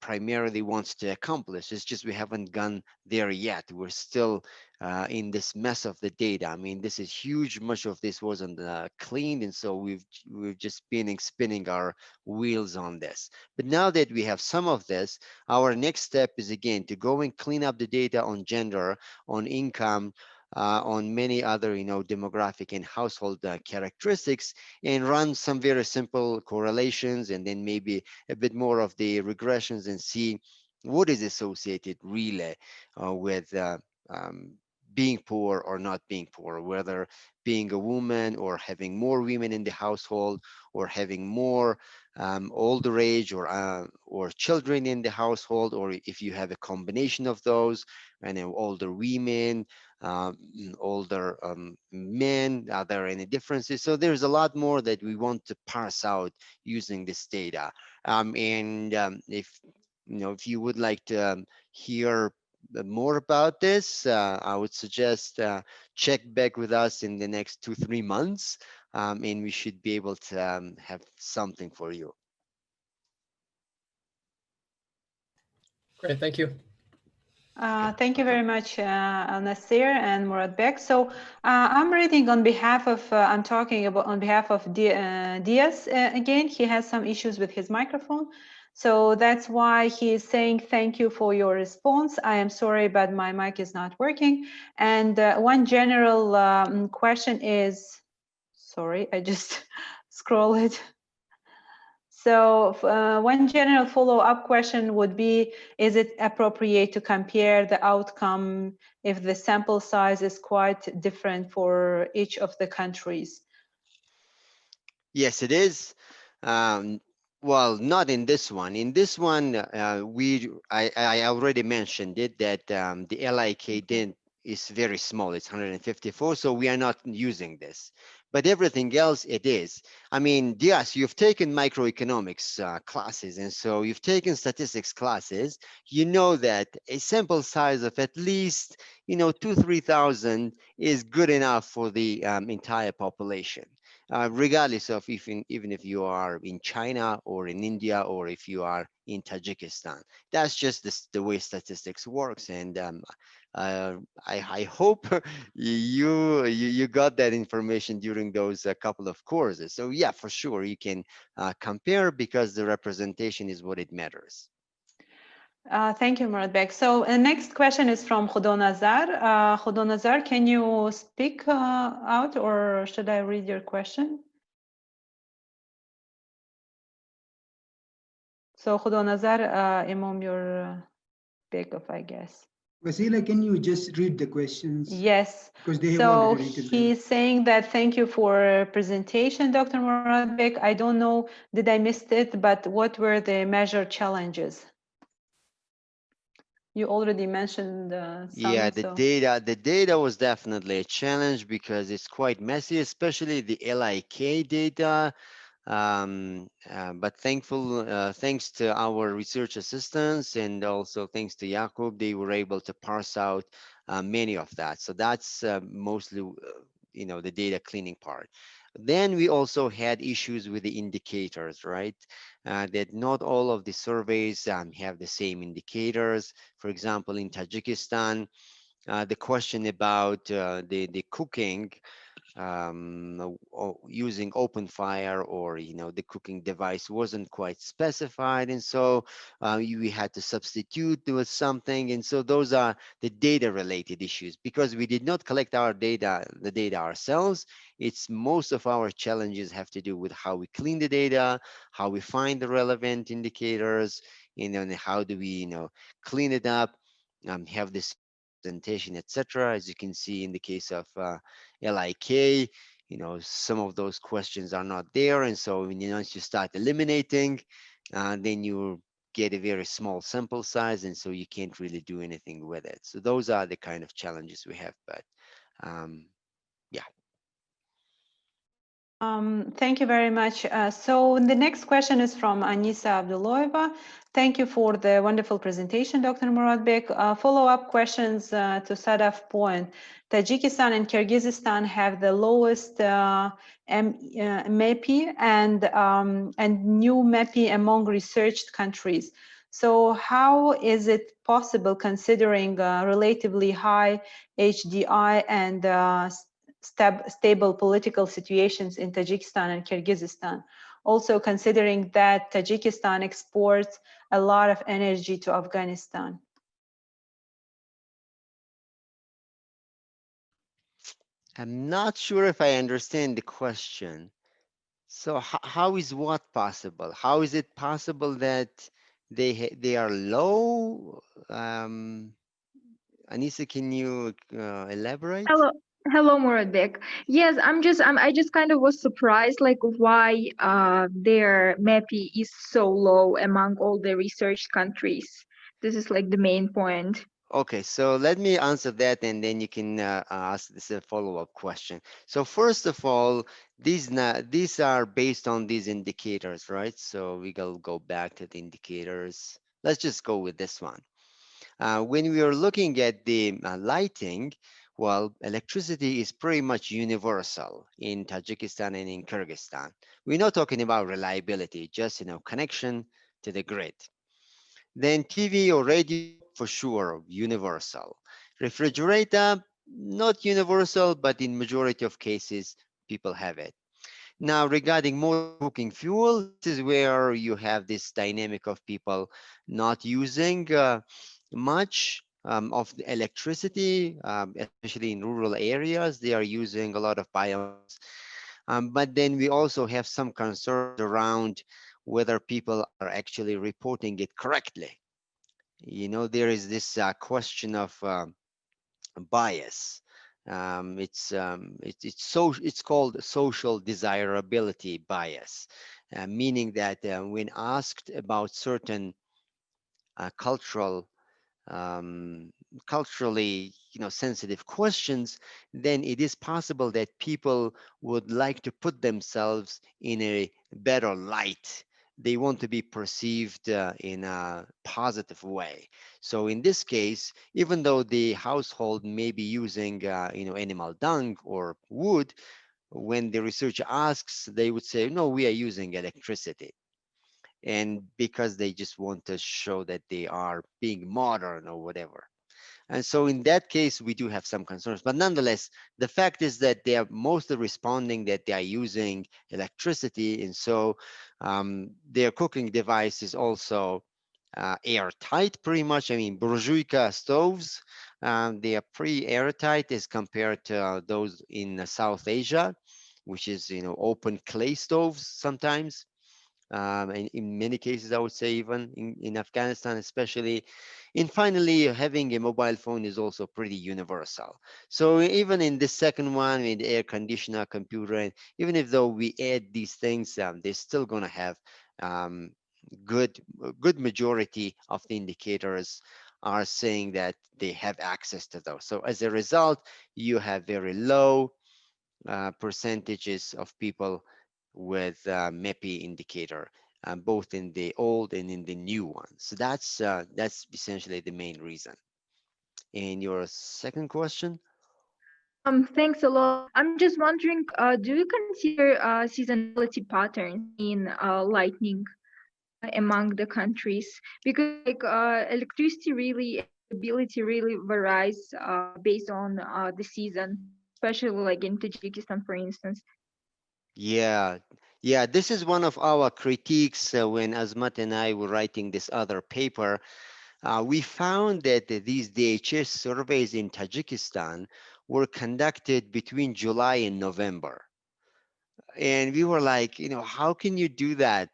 primarily wants to accomplish. It's just we haven't gone there yet. We're still in this mess of the data. I mean, this is huge. Much of this wasn't cleaned, and so we've just been spinning our wheels on this. But now that we have some of this, our next step is again to go and clean up the data on gender, on income, on many other, demographic and household characteristics, and run some very simple correlations, and then maybe a bit more of the regressions and see what is associated really with being poor or not being poor, whether being a woman or having more women in the household or having more older age or children in the household, or if you have a combination of those, and older women, older men, are there any differences? So there's a lot more that we want to parse out using this data. If you would like to hear more about this, I would suggest check back with us in the next 2-3 months, and we should be able to have something for you. Great, thank you. Thank you very much, Nasir and Muradbek. So I'm reading on behalf of, I'm talking about on behalf of Diaz again. He has some issues with his microphone. So that's why he is saying thank you for your response. I am sorry, but my mic is not working. And one general question is, sorry, I just scroll it. So one general follow-up question would be, is it appropriate to compare the outcome if the sample size is quite different for each of the countries? Yes, it is. Well, not in this one. In this one, I already mentioned it, that the LIK didn't is very small. It's 154, so we are not using this. But everything else, it is. I mean, yes, you've taken microeconomics classes, and so you've taken statistics classes. You know that a sample size of at least, 2,000-3,000 is good enough for the entire population. Regardless of even if you are in China or in India or if you are in Tajikistan. That's just the way statistics works. And I hope you got that information during those couple of courses. So yeah, for sure, you can compare because the representation is what it matters. Thank you, Muradbek. So the next question is from Khudonazar. Khudonazar, can you speak out, or should I read your question? So Khudonazar, Imam, your pick of, I guess. Vasila, can you just read the questions? Yes. Because they have So already written them. he's saying that thank you for presentation, Dr. Muradbek. I don't know, did I missed it, but what were the major challenges? You already mentioned some. Yeah, the data was definitely a challenge because it's quite messy, especially the LIK data. But thanks to our research assistants and also thanks to Jakub, they were able to parse out many of that. So that's mostly, the data cleaning part. Then we also had issues with the indicators, right? That not all of the surveys have the same indicators. For example, in Tajikistan, the question about the cooking using open fire or the cooking device wasn't quite specified, and so we had to substitute with something. And so those are the data related issues because we did not collect the data ourselves. It's most of our challenges have to do with how we clean the data, how we find the relevant indicators, and how do we clean it up, have this presentation, etc. As you can see in the case of LIK, some of those questions are not there. And so once you start eliminating, then you get a very small sample size. And so you can't really do anything with it. So those are the kind of challenges we have. But yeah. Thank you very much. So the next question is from Anisa Abdullaeva. Thank you for the wonderful presentation, Dr. Muradbek. Follow-up questions to Sadaf's point. Tajikistan and Kyrgyzstan have the lowest MEPI and new MEPI among researched countries. So how is it possible considering relatively high HDI and stable political situations in Tajikistan and Kyrgyzstan? Also considering that Tajikistan exports a lot of energy to Afghanistan. I'm not sure if I understand the question. So how is what possible? How is it possible that they are low? Anisa, can you elaborate? Hello, Muradbek. Yes, I just kind of was surprised, like why their MEPI is so low among all the research countries. This is like the main point. Okay, so let me answer that, and then you can ask this a follow-up question. So first of all, these are based on these indicators, right? So we go back to the indicators. Let's just go with this one. When we are looking at the lighting, well, electricity is pretty much universal in Tajikistan and in Kyrgyzstan. We're not talking about reliability, just connection to the grid. Then TV or radio, for sure, universal. Refrigerator, not universal, but in majority of cases, people have it. Now, regarding more cooking fuel, this is where you have this dynamic of people not using much of the electricity, especially in rural areas. They are using a lot of biomass. But then we also have some concerns around whether people are actually reporting it correctly. There is this question of bias. It's called social desirability bias, meaning that when asked about certain culturally sensitive questions, then it is possible that people would like to put themselves in a better light. They want to be perceived in a positive way. So in this case, even though the household may be using animal dung or wood, when the researcher asks, they would say, no, we are using electricity. And because they just want to show that they are being modern or whatever. And so in that case, we do have some concerns, but nonetheless, the fact is that they are mostly responding that they are using electricity. And so their cooking device is also airtight pretty much. I mean, burjuica stoves, they are pretty airtight as compared to those in South Asia, which is, open clay stoves sometimes. And in many cases, I would say even in Afghanistan, especially. And finally, having a mobile phone is also pretty universal. So even in this second one, in the air conditioner, computer, and even if though we add these things, they're still going to have um, good majority of the indicators are saying that they have access to those. So as a result, you have very low percentages of people with MEPI indicator, both in the old and in the new one. So that's essentially the main reason. And your second question? Thanks a lot. I'm just wondering, do you consider seasonality patterns in lightning among the countries? Because like electricity really availability really varies based on the season, especially like in Tajikistan, for instance. Yeah, yeah, this is one of our critiques when Azmat and I were writing this other paper. We found that these DHS surveys in Tajikistan were conducted between July and November. And we were like, how can you do that?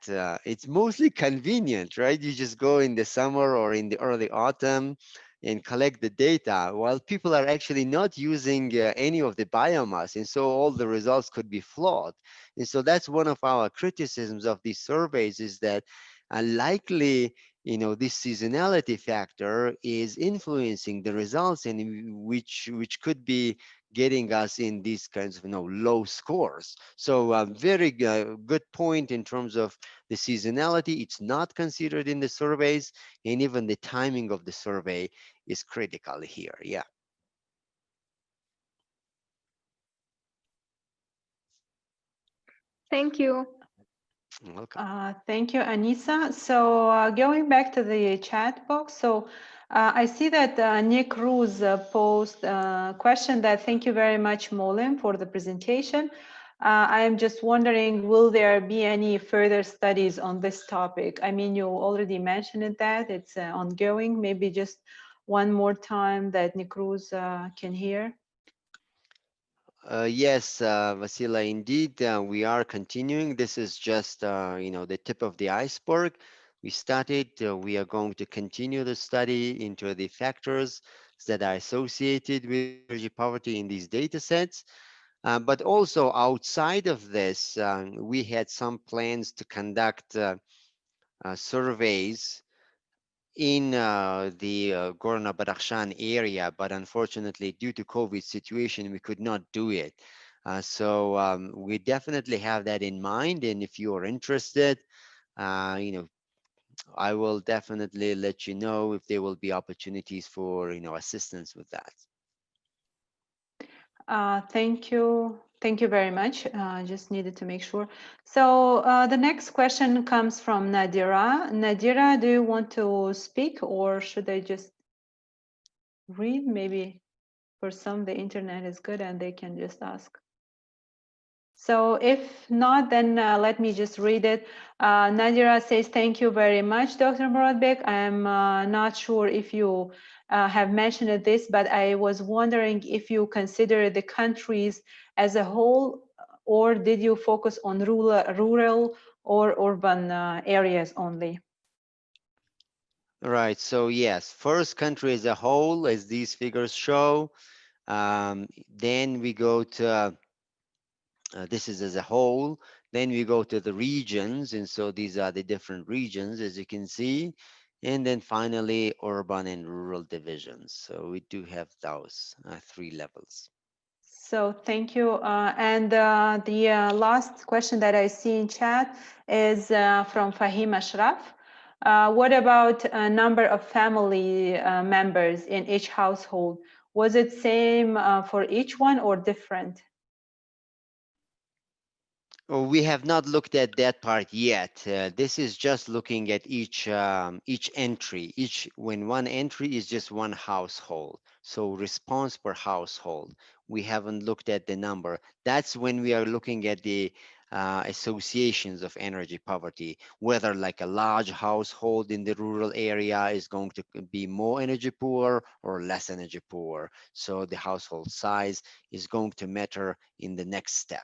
It's mostly convenient, right? You just go in the summer or in the early autumn and collect the data while people are actually not using any of the biomass. And so all the results could be flawed. And so that's one of our criticisms of these surveys is that likely, this seasonality factor is influencing the results and which could be getting us in these kinds of low scores. So very good point in terms of the seasonality. It's not considered in the surveys, and even the timing of the survey is critical here. Yeah. Thank you. Welcome. Thank you, Anissa. So going back to the chat box, so I see that Nick Ruse posed a question that thank you very much, Molim, for the presentation. I am just wondering, will there be any further studies on this topic? I mean, you already mentioned that it's ongoing. Maybe just one more time that Nick Ruse can hear. Yes, Vasila, indeed, we are continuing. This is just, the tip of the iceberg. We started, we are going to continue the study into the factors that are associated with energy poverty in these data sets. But also outside of this, we had some plans to conduct surveys in the Gorno-Badakhshan area, but unfortunately, due to COVID situation, we could not do it. So we definitely have that in mind, and if you are interested, I will definitely let you know if there will be opportunities for assistance with that. Thank you. Thank you very much. Just needed to make sure. So the next question comes from Nadira. Nadira, do you want to speak or should I just read? Maybe for some, the internet is good and they can just ask. So if not, then let me just read it. Nadira says, thank you very much, Dr. Muradbek. I'm not sure if you have mentioned this, but I was wondering if you consider the countries as a whole, or did you focus on rural or urban areas only? Right, so yes, first country as a whole, as these figures show. Then we go to this is as a whole. Then we go to the regions, and so these are the different regions, as you can see. And then finally, urban and rural divisions. So we do have those three levels. So thank you. And the last question that I see in chat is from Fahim Ashraf. What about a number of family members in each household? Was it same for each one or different? Oh, we have not looked at that part yet. This is just looking at each entry. When one entry is just one household. So response per household. We haven't looked at the number. That's when we are looking at the associations of energy poverty, whether like a large household in the rural area is going to be more energy poor or less energy poor. So the household size is going to matter in the next step.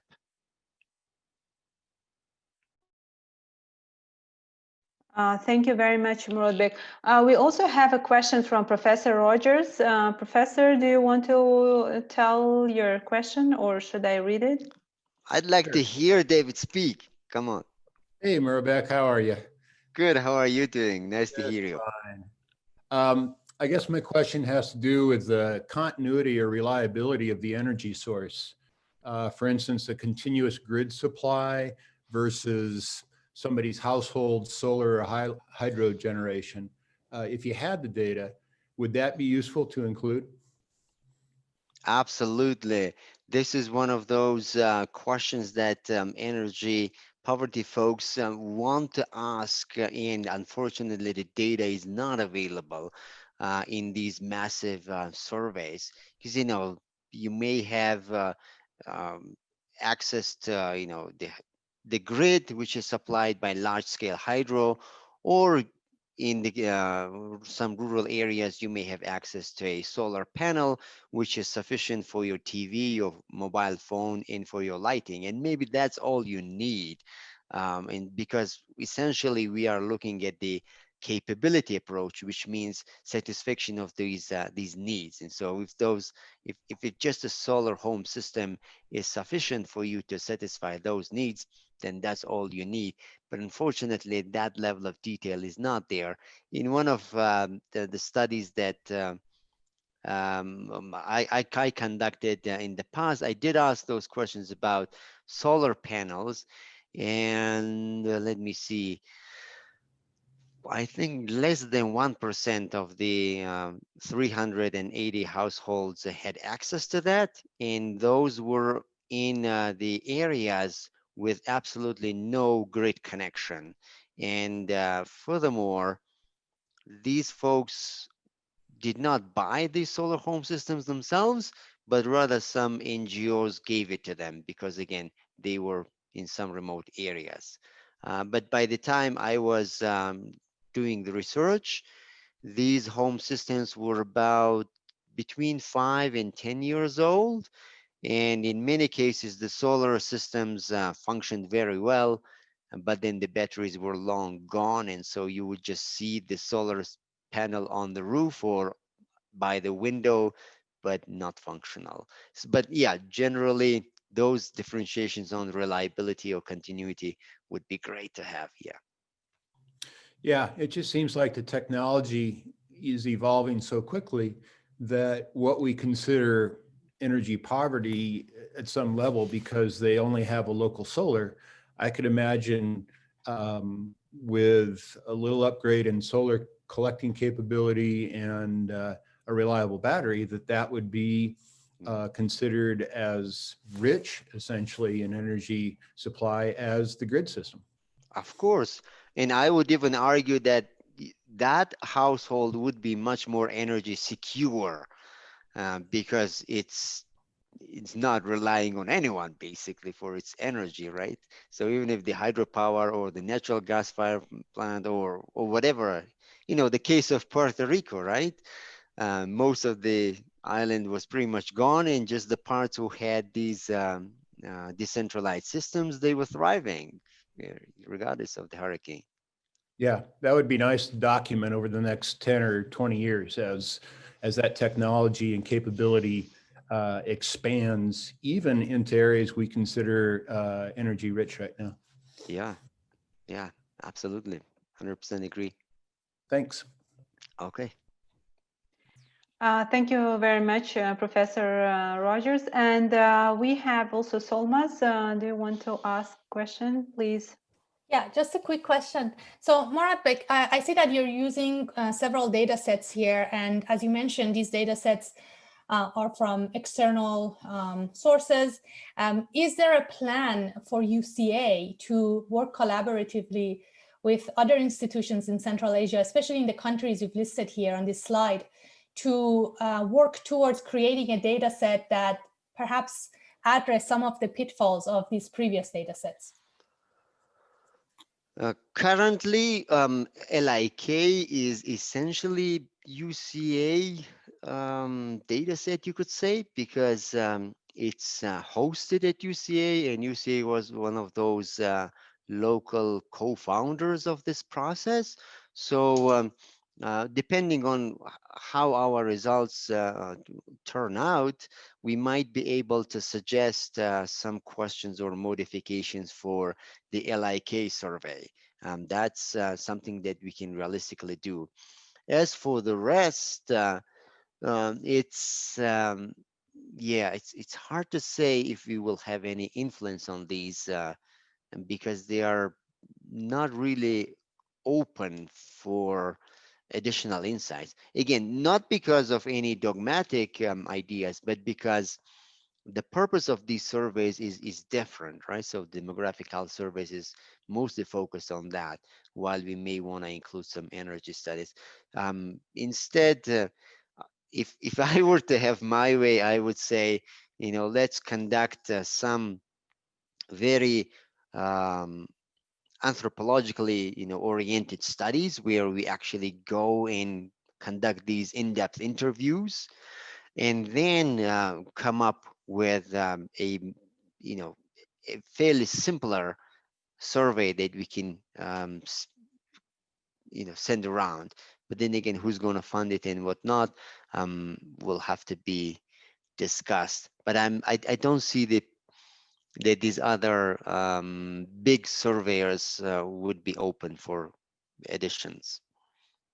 Thank you very much, Muradbek. We also have a question from Professor Rogers. Professor, do you want to tell your question or should I read it? I'd like to hear David speak. Come on. Hey, Muradbek, how are you? Good. How are you doing? Nice to hear you. Fine. I guess my question has to do with the continuity or reliability of the energy source. For instance, a continuous grid supply versus somebody's household solar or hydro generation. If you had the data, would that be useful to include? Absolutely. This is one of those questions that energy poverty folks want to ask, and unfortunately the data is not available in these massive surveys, because you may have access to the grid, which is supplied by large-scale hydro, or in some rural areas, you may have access to a solar panel, which is sufficient for your TV, your mobile phone, and for your lighting. And maybe that's all you need. And because essentially we are looking at the capability approach, which means satisfaction of these needs. And so if it's just a solar home system is sufficient for you to satisfy those needs, then that's all you need. But unfortunately, that level of detail is not there. In one of the studies that I conducted in the past, I did ask those questions about solar panels. And let me see, I think less than 1% of the 380 households had access to that. And those were in the areas with absolutely no grid connection. And furthermore, these folks did not buy these solar home systems themselves, but rather some NGOs gave it to them because, again, they were in some remote areas. But by the time I was doing the research, these home systems were about between 5 and 10 years old. And in many cases, the solar systems functioned very well, but then the batteries were long gone. And so you would just see the solar panel on the roof or by the window, but not functional. But yeah, generally, those differentiations on reliability or continuity would be great to have here. Yeah, it just seems like the technology is evolving so quickly that what we consider energy poverty at some level, because they only have a local solar, I could imagine with a little upgrade in solar collecting capability and a reliable battery, that would be considered as rich, essentially, in energy supply as the grid system. Of course. And I would even argue that that household would be much more energy secure because it's not relying on anyone basically for its energy, right? So even if the hydropower or the natural gas fire plant or whatever, the case of Puerto Rico, right? Most of the island was pretty much gone, and just the parts who had these decentralized systems, they were thriving regardless of the hurricane. Yeah, that would be nice to document over the next 10 or 20 years as that technology and capability expands even into areas we consider energy rich right now. Yeah, absolutely. 100% agree. Thanks. Okay. Thank you very much, Professor Rogers. And we have also Solmaz. Do you want to ask a question, please? Yeah, just a quick question. So Muradbek, I see that you're using several data sets here. And as you mentioned, these data sets are from external sources. Is there a plan for UCA to work collaboratively with other institutions in Central Asia, especially in the countries you've listed here on this slide, to work towards creating a data set that perhaps address some of the pitfalls of these previous data sets? Currently, LIK is essentially UCA data set, you could say, because it's hosted at UCA, and UCA was one of those local co-founders of this process. So depending on how our results turn out, we might be able to suggest some questions or modifications for the LIK survey. That's something that we can realistically do. As for the rest, it's hard to say if we will have any influence on these because they are not really open for additional insights. Again, not because of any dogmatic ideas, but because the purpose of these surveys is different, right? So demographic health surveys is mostly focused on that, while we may want to include some energy studies. Instead, if I were to have my way, I would say, let's conduct some very anthropologically, oriented studies where we actually go and conduct these in-depth interviews, and then come up with a fairly simpler survey that we can send around. But then again, who's going to fund it and whatnot will have to be discussed. But I don't see that these other big surveyors would be open for additions.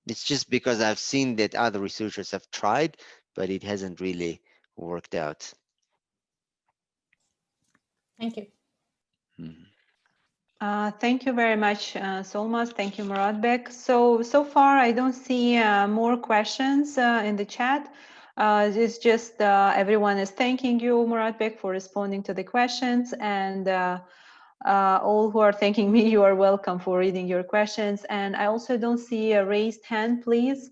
It's just because I've seen that other researchers have tried, but it hasn't really worked out. Thank you. Thank you very much, Solmaz. Thank you, Muratbek. So far, I don't see more questions in the chat. It's just everyone is thanking you, Muratbek, for responding to the questions, and all who are thanking me, you are welcome for reading your questions. And I also don't see a raised hand, please.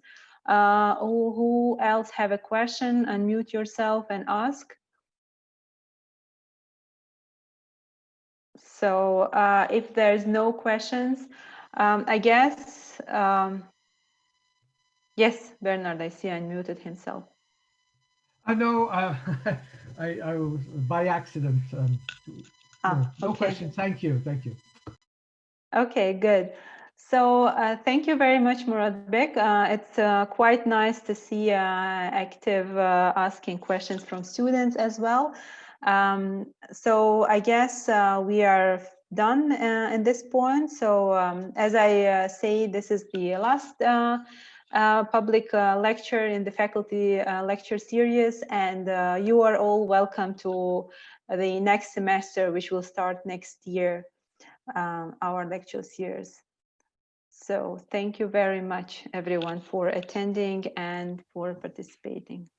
Who else have a question? Unmute yourself and ask. So if there's no questions, I guess, yes, Bernard, I see unmuted himself. I know, I was by accident. No question. Thank you. Okay, good. So thank you very much, Muratbek. It's quite nice to see active asking questions from students as well. So I guess we are done in this point. So as I say, this is the last public lecture in the faculty lecture series, and you are all welcome to the next semester, which will start next year, our lecture series. So thank you very much, everyone, for attending and for participating.